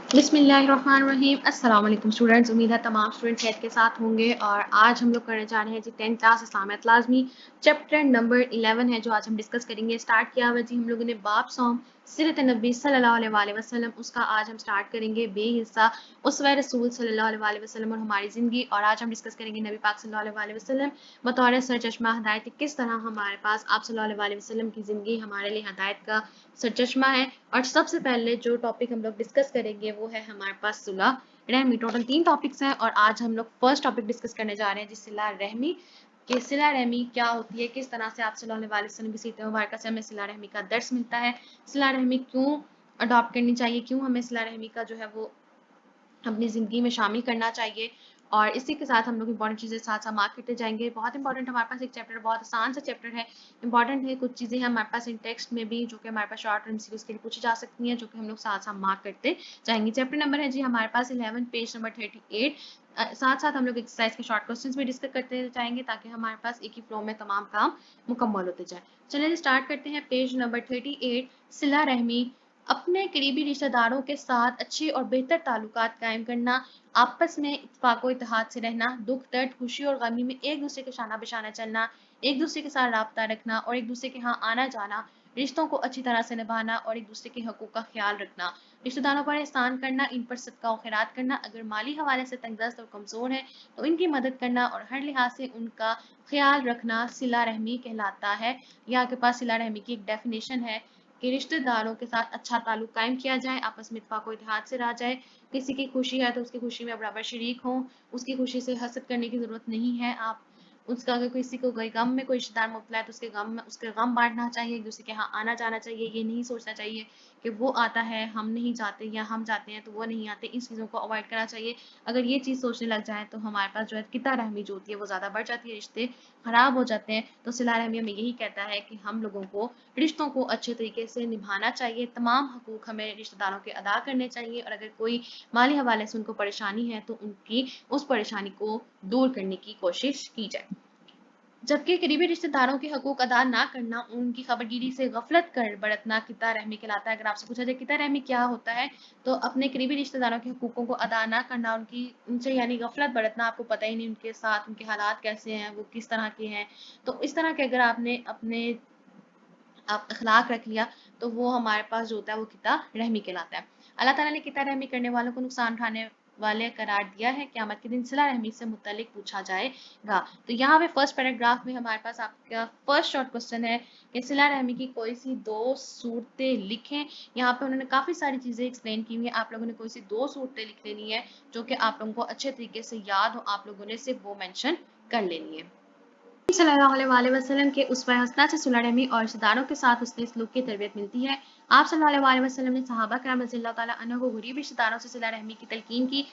बिस्मिल्लाहिर्रहमानिर्रहीम। अस्सलाम वालेकुम स्टूडेंट्स, उम्मीद है तमाम स्टूडेंट्स खैर के साथ होंगे। और आज हम लोग करने जा रहे हैं जी 10th क्लास इस्लामियत लाजमी चैप्टर नंबर 11 है जो आज हम डिस्कस करेंगे। स्टार्ट किया हुआ जी हम लोगों ने बाब सौम सीरत नबी सल्लल्लाहु अलैहि वसल्लम, उसका आज हम स्टार्ट करेंगे बे हिस्सा उसवा रसूल सल्लल्लाहु अलैहि वसल्लम और हमारी ज़िंदगी। और आज हम डिस्कस करेंगे नबी पाक सल्लल्लाहु अलैहि वसल्लम बतौर सरचश्मा हदायत कि किस तरह हमारे पास आप सल्लल्लाहु अलैहि वसल्लम की ज़िंदगी हमारे लिए हदायत का सरचश्मा है। और सबसे पहले जो टॉपिक हम लोग डिस्कस करेंगे वो है हमारे पास सुलह रहमी। टोटल 3 टॉपिक्स हैं और आज हम लोग फर्स्ट टॉपिक डिस्कस करने जा रहे हैं जी सिला रहमी। कि सिला रहमी क्या होती है, किस तरह से आप सल्लल्लाहु अलैहि वसल्लम की सीरत मुबारका से हमें सिला रहमी का दर्स मिलता है, सिला रहमी क्यों अडॉप्ट करनी चाहिए, क्यों हमें सिला रहमी का जो है वो अपनी ज़िंदगी में शामिल करना चाहिए। और इसी के साथ हम लोग इंपॉर्टेंट चीज़ें साथ साथ मार्क करते जाएंगे। बहुत इंपॉर्टेंट हमारे पास एक चैप्टर, बहुत आसान सा चैप्टर है, इंपॉर्टेंट है। कुछ चीज़ें हैं हमारे पास इन टेक्स्ट में भी जो कि हमारे पास शॉर्ट टर्म सीरीज के लिए पूछी जा सकती हैं, जो कि हम लोग साथ साथ मार्क करते जाएंगे। चैप्टर नंबर है जी हमारे पास 11, पेज नंबर 38। साथ साथ हम लोग एक्सरसाइज के शॉर्ट क्वेश्चंस भी डिस्कस करते जाएंगे ताकि हमारे पास एक ही फ्लो में तमाम काम मुकम्मल होते जाए। चलिए स्टार्ट करते हैं। पेज नंबर 38, सिला रहमी। अपने करीबी रिश्तेदारों के साथ अच्छे और बेहतर ताल्लुकात कायम करना, आपस में इत्तेफाक इत्तेहाद से रहना, दुख दर्द खुशी और गमी में एक दूसरे के शाना बिशाना चलना, एक दूसरे के साथ राब्ता रखना और एक दूसरे के यहाँ आना जाना, रिश्तों को अच्छी तरह से निभाना और एक दूसरे के हकूक़ का ख्याल रखना, रिश्तेदारों पर एहसान करना, इन पर सदका और खैरात करना, अगर माली हवाले से तंगदस्त और कमज़ोर है तो इनकी मदद करना और हर लिहाज से उनका ख्याल रखना सिला रहमी कहलाता है। यहाँ के पास सिला रहमी की एक डेफिनेशन है कि रिश्तेदारों के साथ अच्छा ताल्लुक कायम किया जाए, आपस में इत्तेफाक व इत्तेहाद से रहा जाए, किसी की खुशी है तो उसकी खुशी में बराबर शरीक हों, उसकी खुशी से हसद करने की ज़रूरत नहीं है। आप उसका अगर किसी को कोई गम में कोई रिश्तेदार मुब्तला है तो उसके गम में उसके गम बांटना चाहिए, एक दूसरे के यहाँ आना जाना चाहिए। ये नहीं सोचना चाहिए कि वो आता है हम नहीं जाते या हम जाते हैं तो वो नहीं आते, इन चीज़ों को अवॉइड करना चाहिए। अगर ये चीज़ सोचने लग जाए तो हमारे पास जो है किता रहमी जो होती है वो ज़्यादा बढ़ जाती है, रिश्ते ख़राब हो जाते हैं। तो सिला रहमी हमें यही कहता है कि हम लोगों को रिश्तों को अच्छे तरीके से निभाना चाहिए, तमाम हकूक़ हमें रिश्तेदारों के अदा करने चाहिए और अगर कोई माली हवाले से उनको परेशानी है तो उनकी उस परेशानी को दूर करने की कोशिश की जाए। जबकि करीबी रिश्तेदारों के हकूक़ अदा ना करना, उनकी खबरगिरी से गफलत कर बरतना किता रहमी कहलाता है। अगर आपसे पूछा जाए किता रहमी क्या होता है तो अपने करीबी रिश्तेदारों के हकूक़ों को अदा ना करना, उनसे यानी गफलत बरतना, आपको पता ही नहीं उनके साथ उनके हालात कैसे हैं, वो किस तरह के हैं। तो इस तरह के अगर आपने अपने आप अखलाक रख लिया तो वो हमारे पास जो होता है वो किता रहमी कहलाता है। अल्लाह ताला ने किता रहमी करने वालों को नुकसान उठाने वाले करार दिया है। क़यामत के दिन सिला रहमी से मुतल्लिक पूछा जाएगा। तो यहाँ पे फर्स्ट पैराग्राफ में हमारे पास आपका फर्स्ट शॉर्ट क्वेश्चन है कि सिला रहमी की कोई सी 2 सूरतें लिखें। यहाँ पे उन्होंने काफ़ी सारी चीज़ें एक्सप्लेन की हुई हैं। आप लोगों ने कोई सी 2 सूरतें लिख लेनी है जो कि आप लोगों को अच्छे तरीके से याद हो, आप लोगों ने सिर्फ वो मेंशन कर लेनी है। सल्लल्लाहु अलैहि वसल्लम के उसवा हसना से सुलह रहमी और रिश्तेदारों के साथ उसने सलूक की तरबियत मिलती है। आप सल्लल्लाहु अलैहि वसल्लम ने सहाबा किराम रज़ियल्लाहु तआला अन्हुम को गरीब रिश्तेदारों से सिला रहमी की तलकीन की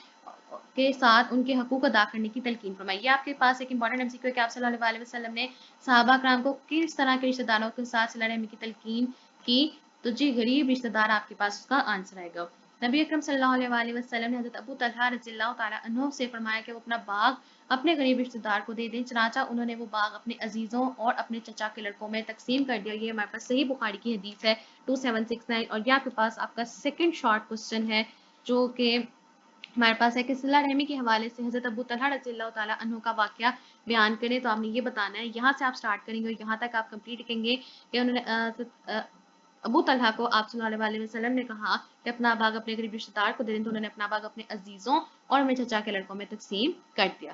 के साथ उनके हकूक़ अदा करने की तलकीन फरमाई। ये आपके पास एक इंपॉर्टेंट एमसीक्यू है कि आप सल्लल्लाहु अलैहि वसल्लम ने सहाबा किराम को किस तरह के रिश्तेदारों के साथ सिला रहमी की तलकीन की। तो जी गरीब रिश्तेदार आपके पास उसका आंसर आएगा। नबी अकरम सल्लल्लाहु अलैहि वसल्लम ने हज़रत अबू तलहा रज़ियल्लाहु तआला अन्हु से फरमाया कि वो अपना बाग अपने गरीब रिश्तेदार को दे दें। चनाचा उन्होंने वो बाग अपने अजीज़ों और अपने चचा के लड़कों में तकसीम कर दिया। ये हमारे पास सही बुखारी की हदीस है 2769। और ये आपके पास आपका सेकंड शॉर्ट क्वेश्चन है जो कि हमारे पास है कि सिला रहमी के हवाले से हज़रत अबू तलहा रज़ियल्लाहु तआला अन्हु का वाक़या बयान करें। तो आपने ये बताना है, यहाँ से आप स्टार्ट करेंगे और यहाँ तक आप कंप्लीट करेंगे कि उन्होंने अबू तलहा को आप सल्लल्लाहु अलैहि वसल्लम ने कहा कि अपना बाग अपने गरीब रिश्तेदार को दे दें, तो उन्होंने अपना बाग अपने अजीज़ों और अपने चचा के लड़कों में तकसीम कर दिया।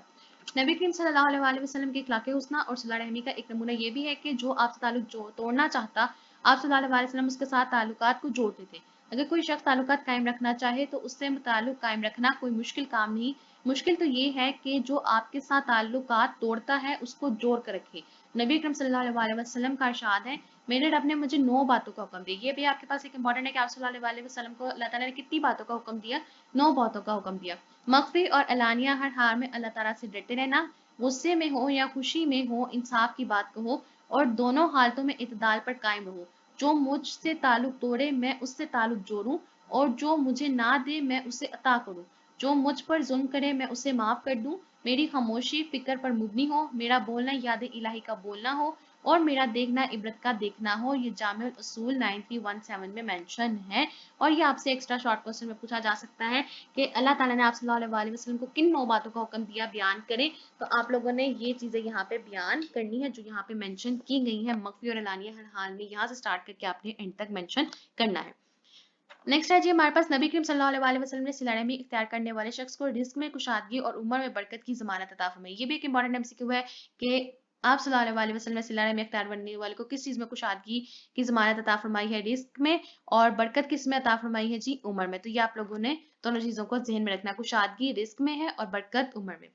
नबी करीम सल्लल्लाहु अलैहि वसल्लम के इखलाक़ हुस्ना और सिला रहमी का एक नमूना ये भी है कि जो आपसे ताल्लुक जो तोड़ना चाहता, आप सल्लल्लाहु अलैहि वसल्लम उसके साथ ताल्लुकात को जोड़ते थे। अगर कोई शख्स ताल्लुकात कायम रखना चाहे तो उससे ताल्लुक कायम रखना कोई मुश्किल काम नहीं। मुश्किल तो ये है कि जो आपके साथ ताल्लुकात तोड़ता है उसको जोड़ कर रखे। नबी अकरम सल्लल्लाहु अलैहि वसल्लम का इरशाद है, मेरे रब ने मुझे 9 बातों का हुक्म दिया। ये भी आपके पास एक इंपॉर्टेंट है कि आप सल्लल्लाहु अलैहि वसल्लम को अल्लाह ताला ने कितनी बातों का हुक्म दिया? 9 बातों का हुक्म दिया। मख्फी और अलानिया हर हाल में अल्लाह ताला से डरते रहना, गुस्से में हो या खुशी में हो इंसाफ की बात कहो और दोनों हालतों में इत्तेदाल पर कायम रहो। जो मुझसे ताल्लुक तोड़े मैं उससे ताल्लुक जोड़ूं और जो मुझे ना दे मैं उसे अता करूं। जो मुझ पर जुल्म करे मैं उसे माफ कर दूं। मेरी खामोशी फिक्र पर मुबनी हो, मेरा बोलना याद इलाही का बोलना हो اور میرا دیکھنا عبرت کا دیکھنا ہو. یہ جامع الاصول 9317 میں مینشن ہے. اور یہ آپ سے ایکسٹرا شارٹ کوسچن میں پوچھا جا سکتا ہے کہ اللہ تعالیٰ نے آپ صلی اللہ علیہ وسلم کو کن 9 باتوں کا حکم دیا, بیان کریں. تو آپ لوگوں نے یہ چیزیں یہاں پہ بیان کرنی ہے جو یہاں پہ مینشن کی گئی ہیں, مخفی اور اعلانیہ ہر حال میں, یہاں سے سٹارٹ کر کے آپ نے اینڈ تک مینشن کرنا ہے. نیکسٹ ہے جی ہمارے پاس, نبی کریم صلی اللہ علیہ وسلم نے صلہ رحمی اختیار کرنے والے شخص کو رزق میں کشادگی اور عمر میں برکت کی ضمانت عطا فرمائی. یہ بھی ایک امپورٹنٹ MCQ ہے کہ آپ صلی اللہ علیہ وسلم نے صلہ رحمی اختیار کرنے والے کو کس چیز میں کشادگی کی ضمانت عطا فرمائی ہے, رزق میں, اور برکت کس میں عطا فرمائی ہے جی, عمر میں. تو یہ آپ لوگوں نے دونوں چیزوں کو ذہن میں رکھنا, کشادگی رزق میں ہے اور برکت عمر میں.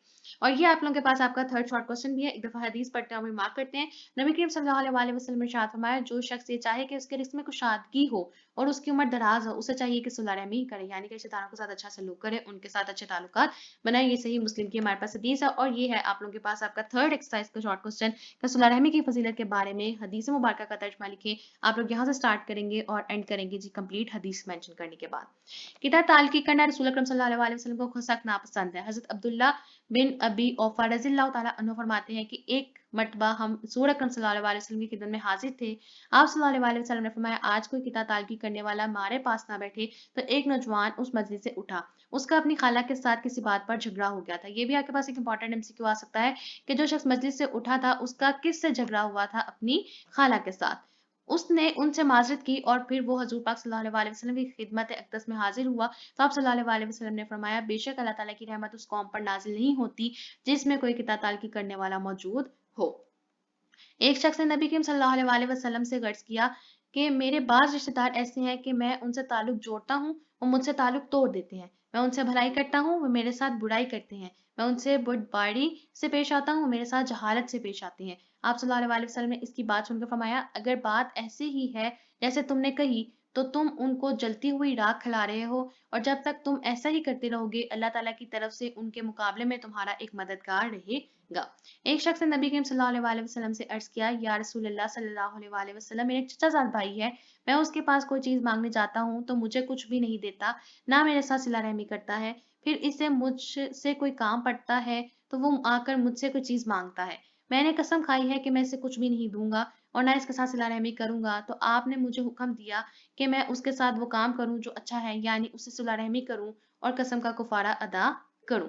اور یہ آپ لوگوں کے پاس آپ کا تھرڈ شارٹ کوسچن بھی ہے. ایک دفعہ حدیث پڑھتے ہیں اور مارک کرتے ہیں. نبی کریم صلی اللہ علیہ وسلم نے ارشاد فرمایا, جو شخص یہ چاہے کہ اس کے رزق میں کشادگی ہو اور اس کی عمر دراز ہو, اسے چاہیے کہ صلہ رحمی کرے, یعنی کہ رشتہ داروں کے ساتھ اچھا سلوک کرے, ان کے ساتھ اچھے تعلقات بنائے. یہ صحیح مسلم کی ہمارے پاس حدیث ہے. اور یہ ہے آپ لوگوں کے پاس آپ کا تھرڈ ایکسرسائز کا شارٹ کوسچن کہ صلہ رحمی کی فضیلت کے بارے میں حدیث مبارکہ کا ترجمہ لکھیں. آپ لوگ یہاں سے سٹارٹ کریں گے اور اینڈ کریں گے جی کمپلیٹ حدیث مینشن کرنے کے بعد. کتاب تعلقی کرنا رسول اکرم صلی اللہ علیہ وسلم کو سخت ناپسند ہے. حضرت عبداللہ بن ابی اوفا رضی اللہ تعالیٰ عنہ فرماتے ہیں کہ ایک مرتبہ ہم رسول اکرم صلی اللہ علیہ وسلم کی خدمت میں حاضر تھے. آپ صلی اللہ علیہ وسلم نے فرمایا, آج کوئی کتاب تعلقی کرنے والا ہمارے پاس نہ بیٹھے. تو ایک نوجوان اس مجلس سے اٹھا, اس کا اپنی خالہ کے ساتھ کسی بات پر جھگڑا ہو گیا تھا. یہ بھی آپ کے پاس ایک امپورٹنٹ MCQ آ سکتا ہے کہ جو شخص مجلس سے اٹھا تھا اس کا کس سے جھگڑا ہوا تھا, اپنی خالہ کے ساتھ. اس نے ان سے معذرت کی اور پھر وہ حضور پاک صلی اللہ علیہ وسلم کی خدمت اقدس میں حاضر ہوا. تو آپ صلی اللہ علیہ وسلم نے فرمایا, بے شک اللہ تعالیٰ کی رحمت اس قوم پر نازل نہیں ہوتی جس میں کوئی کتاب تعلقی کرنے والا موجود ہو. ایک شخص نے نبی کریم صلی اللہ علیہ وسلم سے غرض کیا کہ میرے بعض رشتہ دار ایسے ہیں کہ میں ان سے تعلق جوڑتا ہوں, وہ مجھ سے تعلق توڑ دیتے ہیں. میں ان سے بھلائی کرتا ہوں, وہ میرے ساتھ برائی کرتے ہیں. میں ان سے بردباری سے پیش آتا ہوں, میرے ساتھ جہالت سے پیش آتے ہیں. آپ صلی اللہ علیہ وسلم نے اس کی بات سن کر فرمایا, اگر بات ایسی ہی ہے جیسے تم نے کہی تو تم ان کو جلتی ہوئی راکھ کھلا رہے ہو, اور جب تک تم ایسا ہی کرتے رہو گے اللہ تعالیٰ کی طرف سے ان کے مقابلے میں تمہارا ایک مددگار رہے گا. ایک شخص نے نبی کریم صلی اللہ علیہ وسلم سے عرض کیا, یا رسول اللہ صلی اللہ علیہ وسلم, میرے چچا زاد بھائی ہے, میں اس کے پاس کوئی چیز مانگنے جاتا ہوں تو مجھے کچھ بھی نہیں دیتا, نہ میرے ساتھ صلہ رحمی کرتا ہے. پھر اسے مجھ سے کوئی کام پڑتا ہے تو وہ آ کر مجھ سے کوئی چیز مانگتا ہے. میں نے قسم کھائی ہے کہ میں اسے کچھ بھی نہیں دوں گا اور نہ اس کے ساتھ صلہ رحمی کروں گا. تو آپ نے مجھے حکم دیا کہ میں اس کے ساتھ وہ کام کروں جو اچھا ہے, یعنی اسے صلہ رحمی کروں اور قسم کا کفارہ ادا کروں.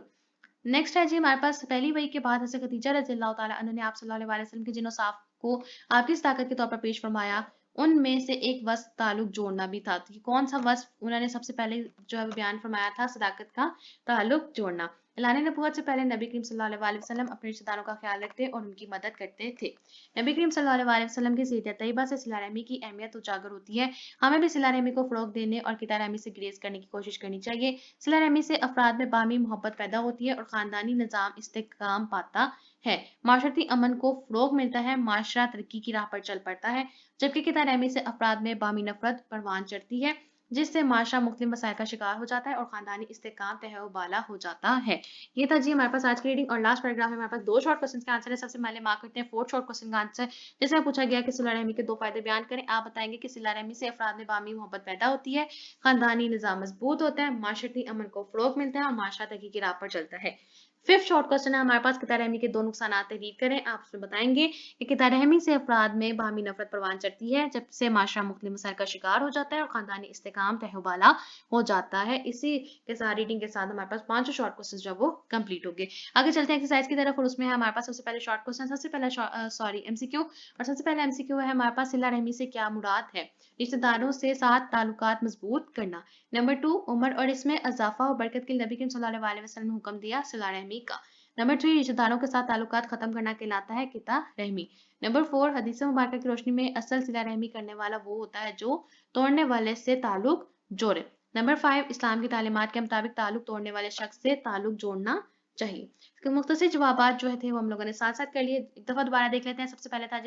نیکسٹ ہے جی ہمارے پاس, پہلی وحی کے بعد حضرت خدیجہ رضی اللہ تعالیٰ عنہ نے آپ صلی اللہ علیہ وسلم کے جن وصاف کو آپ کی صداقت کے طور پر پیش فرمایا. ان میں سے ایک وصف تعلق جوڑنا بھی تھا. تو کون سا وصف انہوں نے سب سے پہلے جو ہے بیان فرمایا تھا, صداقت کا تعلق جوڑنا. اعلان نبوت سے پہلے نبی کریم صلی اللہ علیہ وسلم اپنے رشتہ داروں کا خیال رکھتے اور ان کی مدد کرتے تھے. نبی کریم صلی اللہ علیہ وسلم کی سیرت طیبہ سے صلہ رحمی کی اہمیت اجاگر ہوتی ہے. ہمیں بھی صلہ رحمی کو فروغ دینے اور کتاب رحمی سے گریز کرنے کی کوشش کرنی چاہیے. صلہ رحمی سے افراد میں باہمی محبت پیدا ہوتی ہے اور خاندانی نظام استحکام پاتا ہے, معاشرتی امن کو فروغ ملتا ہے, معاشرہ ترقی کی راہ پر چل پڑتا ہے. جبکہ کتاب رحمی سے افراد میں باہمی نفرت پروان چڑھتی ہے, جس سے معاشرہ مختلف مسائل کا شکار ہو جاتا ہے اور خاندانی استحکام تہہ و بالا ہو جاتا ہے. یہ تھا جی ہمارے پاس آج کی ریڈنگ. اور لاسٹ پیراگراف میں ہمارے پاس 2 شارٹ کوسچنز کے آنسر ہے. سب سے پہلے مارک کرتے ہیں 4 شارٹ کوسچن کا آنسر, جس میں پوچھا گیا کہ صلہ رحمی کے 2 فائدے بیان کریں. آپ بتائیں گے کہ صلہ رحمی سے افراد میں باہمی محبت پیدا ہوتی ہے, خاندانی نظام مضبوط ہوتا ہے, معاشرتی امن کو فروغ ملتا ہے اور معاشرہ ترقی کی راہ پر چلتا ہے. 5th شارٹ کوسچن ہے ہمارے پاس, کتاب رحمی کے 2 نقصانات تحریر کریں. آپ اس میں بتائیں گے کہ کتاب رحمی سے افراد میں باہمی نفرت پروان چڑھتی ہے, جب سے معاشرہ مختلف مسائل کا شکار ہو جاتا ہے اور خاندانی استحکام تہہ و بالا ہو جاتا ہے. اسی کے ساتھ ریڈنگ کے ساتھ ہمارے پاس 5 شارٹ کوسچن جو وہ کمپلیٹ ہو گئے. آگے چلتے ہیں ایکسرسائز کی طرف, اور اس میں ہے ہمارے پاس سب سے پہلے شارٹ کوسچن, سب سے پہلا MCQ, اور سب سے پہلا MCQ ہے ہمارے پاس, صلہ رحمی سے کیا مراد ہے؟ رشتہ داروں سے ساتھ تعلقات مضبوط کرنا. نمبر 2, عمر اور اس میں اضافہ و برکت کے نبی کریم صلی اللہ علیہ وسلم نے حکم دیا صلہ رحمی کا. نمبر 3, رشتہ داروں کے ساتھ تعلقات ختم کرنا کہلاتا ہے کتاب رحمی. نمبر 4, حدیث مبارکہ کی روشنی میں اصل صلہ رحمی کرنے والا وہ ہوتا ہے جو توڑنے والے سے تعلق جوڑے. نمبر 5, اسلام کی تعلیمات کے مطابق تعلق توڑنے والے شخص سے تعلق جوڑنا چاہیے. اس کے مختصر جوابات جو تھے وہ ہم لوگوں نے ساتھ ساتھ کر لیے. ایک دفعہ دوبارہ دیکھ لیتے ہیں. سب سے پہلے تھا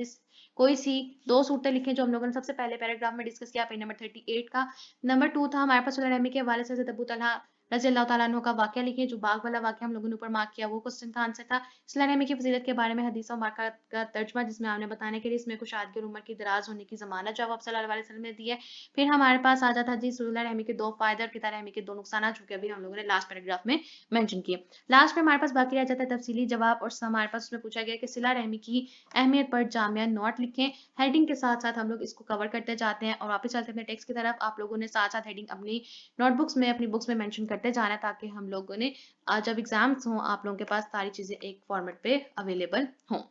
کوئی سی 2 صورتیں لکھیں جو ہم لوگوں نے سب سے پہلے پیراگراف میں ڈسکس کیا, پیج نمبر 38 کا. نمبر 2 تھا ہمارے پاس صلہ رحمی کے حوالے سے حضرت ابو طلحہ रज़ी अल्लाह तआला अन्हु का वाक़या लिखें। जो बाग वाला वाक़या हम लोगों ने ऊपर मार्क किया वो क्वेश्चन का आंसर था। सिला रहमी की फ़ज़ीलत के बारे में हदीस और मार्का का तर्जुमा जिसमें आपने बताने के लिए इसमें कुशादगी और उम्र की दराज़ होने की ज़मानत जो आप सल्लल्लाहु अलैहि वसल्लम ने दी है। फिर हमारे पास आ जाता जी सिला रहमी के 2 फ़ायदे और किता रहमी के 2 नुकसानात जो कि अभी हम लोगों ने लास्ट पैराग्राफ में मेंशन किए। लास्ट में हमारे पास बाकी रह जाता है तफसीली जवाब और हमारे पास उसमें पूछा गया कि सिला रहमी की अहमियत पर जामिया नोट लिखें। हेडिंग के साथ-साथ हम लोग इसको कवर करते जाते हैं और वापस चलते हैं अपने टेक्स्ट की तरफ। आप लोगों ने साथ-साथ हेडिंग अपनी नोटबुक्स में, अपनी बुक्स में मेंशन करते जाना है ताकि हम लोगों ने जब एग्जाम्स हों आप लोगों के पास सारी चीज़ें एक फॉर्मेट पे अवेलेबल हों।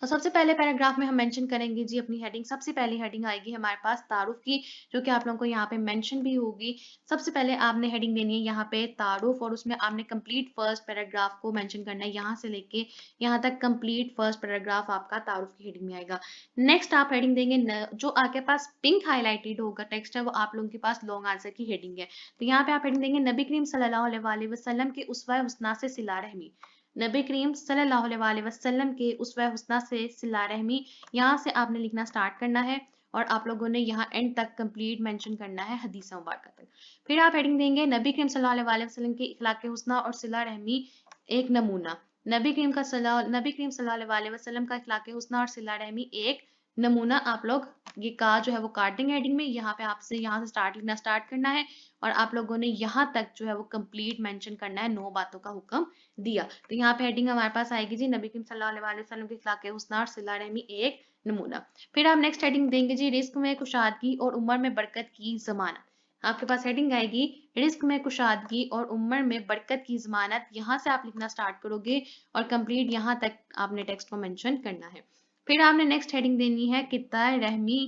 तो सबसे पहले पैराग्राफ में हम मेंशन करेंगे जी अपनी हेडिंग। सबसे पहली हेडिंग आएगी हमारे पास तारुफ की, जो कि आप लोगों को यहाँ पे मेंशन भी होगी। सबसे पहले आपने हेडिंग देनी है यहाँ पे तारुफ और उसमें आपने कंप्लीट फर्स्ट पैराग्राफ को मेंशन करना है। यहाँ से लेके यहाँ तक कंप्लीट फर्स्ट पैराग्राफ आपका तारुफ की हेडिंग में आएगा। नेक्स्ट आप हेडिंग देंगे जो आपके पास पिंक हाईलाइटेड होगा टेक्स्ट है वो आप लोगों के पास लॉन्ग आंसर की हेडिंग है। तो यहाँ पे आप हेडिंग देंगे नबी करीम सल्लल्लाहु अलैहि वसल्लम के उस्वा हुस्ना से सिला रहमी। नबी करीम सल्लल्लाहु अलैहि वसल्लम के उस्वा हुस्ना से सिला रहमी। यहाँ से आपने लिखना स्टार्ट करना है और आप लोगों ने यहाँ एंड तक कंप्लीट मेंशन करना है हदीस मुबारक तक। फिर आप हेडिंग देंगे नबी करीम सल्लल्लाहु अलैहि वसल्लम की इखलाक हुस्ना और सिला रहमी एक नमूना। नबी करीम सल्लल्लाहु अलैहि वसल्लम का इखलाक हुस्ना और सिला रहमी एक नमूना। आप लोग ये का जो है वो काट देंगे हेडिंग में। यहाँ पे आपसे यहाँ से स्टार्ट लिखना स्टार्ट करना है और आप लोगों ने यहाँ तक जो है वो कंप्लीट मेंशन करना है 9 बातों का हुक्म दिया। तो यहाँ पे हेडिंग हमारे पास आएगी जी नबी करीम सल्लल्लाहु अलैहि वसल्लम के इखलाक हुस्ना और सिला रहमी एक नमूना। फिर आप नेक्स्ट हेडिंग देंगे जी रिस्क में कुशादगी और उम्र में बरकत की जमानत। आपके पास हेडिंग आएगी रिस्क में कुशादगी और उम्र में बरकत की जमानत। यहाँ से आप लिखना स्टार्ट करोगे और कंप्लीट यहाँ तक आपने टेक्स्ट को मेंशन करना है। फिर आपने नेक्स्ट हेडिंग देनी है किताए रहमी।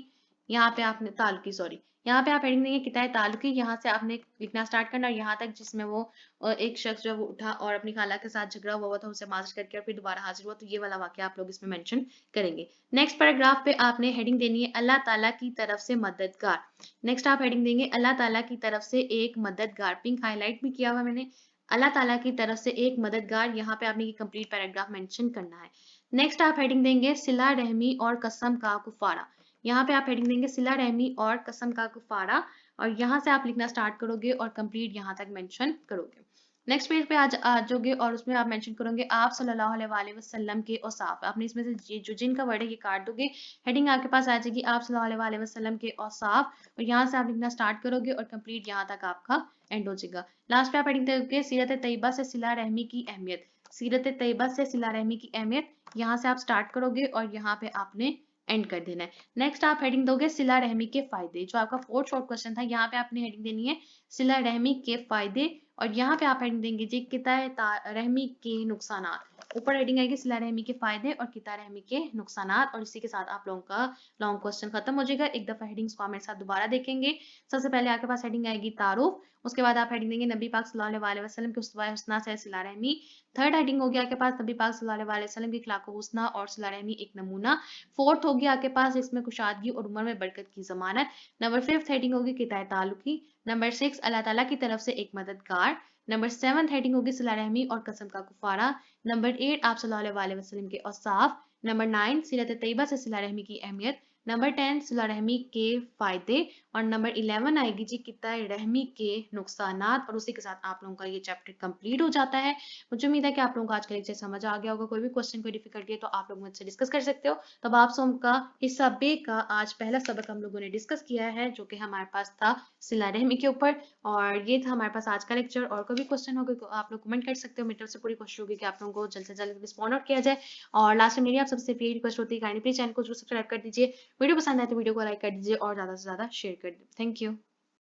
यहाँ पे आपने ताल्लुकी सॉरी यहाँ पे आप हेडिंग देंगे किताए ताल्लुकी। यहाँ से आपने लिखना स्टार्ट करना और यहाँ तक जिसमें वो एक शख्स जो है वो उठा और अपनी खाला के साथ झगड़ा हुआ था उसे माजरत करके और फिर दोबारा हाजिर हुआ। तो ये वाला वाकया आप लोग इसमें मेंशन करेंगे। नेक्स्ट पैराग्राफ पे आपने हेडिंग देनी है अल्लाह ताला की तरफ से मददगार। नेक्स्ट आप हेडिंग देंगे अल्लाह ताला की तरफ से एक मददगार। पिंक हाईलाइट भी किया हुआ मैंने। अल्लाह ताला की तरफ से एक मददगार। यहाँ पे आपने ये कंप्लीट पैराग्राफ मेंशन करना है। नेक्स्ट आप हेडिंग देंगे सिला रहमी और कसम का कुफारा। यहाँ पे आप हेडिंग देंगे सिला रहमी और कसम का कुफारा और यहाँ से आप लिखना स्टार्ट करोगे और कंप्लीट यहाँ तक मेंशन करोगे। नेक्स्ट पेज पे आ जाओगे और उसमें आप मेंशन करोगे आप सल्लल्लाहु अलैहि वसल्लम के औसाफ। आपने इसमें से जो जिन का वर्ड है ये काट दोगे। हेडिंग आपके पास आ जाएगी आप सल्लल्लाहु अलैहि वसल्लम के औसाफ और यहाँ से आप लिखना स्टार्ट करोगे और कंप्लीट यहाँ तक आपका एंड हो जाएगा। लास्ट पे आप हेडिंग दोगे सीरत तैयबा से सिला रहमी की अहमियत। सीरत तैयबा से सिला रहमी की अहमियत। यहाँ से आप स्टार्ट करोगे और यहाँ पे आपने एंड कर देना है। नेक्स्ट आप हेडिंग दोगे सिला रहमी के फायदे। जो आपका फोर्थ शॉर्ट क्वेश्चन था यहाँ पे आपने हेडिंग देनी है सिला रहमी के फायदे और यहाँ पे आप हेडिंग देंगे जी किताए रहमी के नुकसानात। ऊपर हेडिंग आएगी सिला रहमी के फायदे और किता रहमी के नुकसानात और इसी के साथ आप लोगों का लॉन्ग क्वेश्चन खत्म हो जाएगा। एक दफा हेडिंग्स को मेरे साथ दोबारा देखेंगे। सबसे पहले आपके पास हेडिंग आएगी तारुफ। उसके बाद आप हेडिंग देंगे नबी पाक सल्लल्लाहु अलैहि वसल्लम के उस्वा हुस्ना से सिला रहमी। थर्ड हेडिंग हो गया आपके पास नबी पाक सल्लल्लाहु अलैहि वसल्लम के इखलाक हुस्ना और सिला रहमी एक नमूना। फोर्थ हो गया आपके पास इसमें कुशादगी और उम्र में बरकत की जमानत। नंबर फिफ्थ हेडिंग होगी किताए ताल्लुकी। नंबर 6 अल्लाह ताला की तरफ से एक मददगार। नंबर 7 हेडिंग होगी सिला रहमी और कसम का कुफारा। नंबर 8 आप सल्लल्लाहु अलैहि वसल्लम के औसाफ। नंबर 9 सीरत तैयबा से सिला रहमी की अहमियत। नंबर 10 सिला रहमी के फायदे और नंबर 11 आएगी जी किताए रहमी के नुकसानात और उसी के साथ आप लोगों का ये चैप्टर कंप्लीट हो जाता है। मुझे उम्मीद है कि आप लोगों को आज का लेक्चर समझ आ गया होगा। कोई भी क्वेश्चन कोई डिफिकल्टी है तो आप लोग मुझसे डिस्कस कर सकते हो। तब आप सोम का हिस्सा बे का आज पहला सबक हम लोगों ने डिस्कस किया है जो कि हमारे पास था सिला रहमी के ऊपर और ये था हमारे पास आज का लेक्चर। और कोई भी क्वेश्चन होगा तो आप लोग कमेंट कर सकते हो। मेरी तरफ से पूरी कोशिश होगी कि आप लोगों को जल्द से जल्द रिस्पॉन्ड आउट किया जाए। और लास्ट में मेरी आप सबसे यही रिक्वेस्ट होती है कि प्लीज चैनल को जरूर सब्सक्राइब कर दीजिए। वीडियो पसंद आए तो वीडियो को लाइक कर दीजिए और ज़्यादा से ज़्यादा शेयर कर दीजिए। Thank you.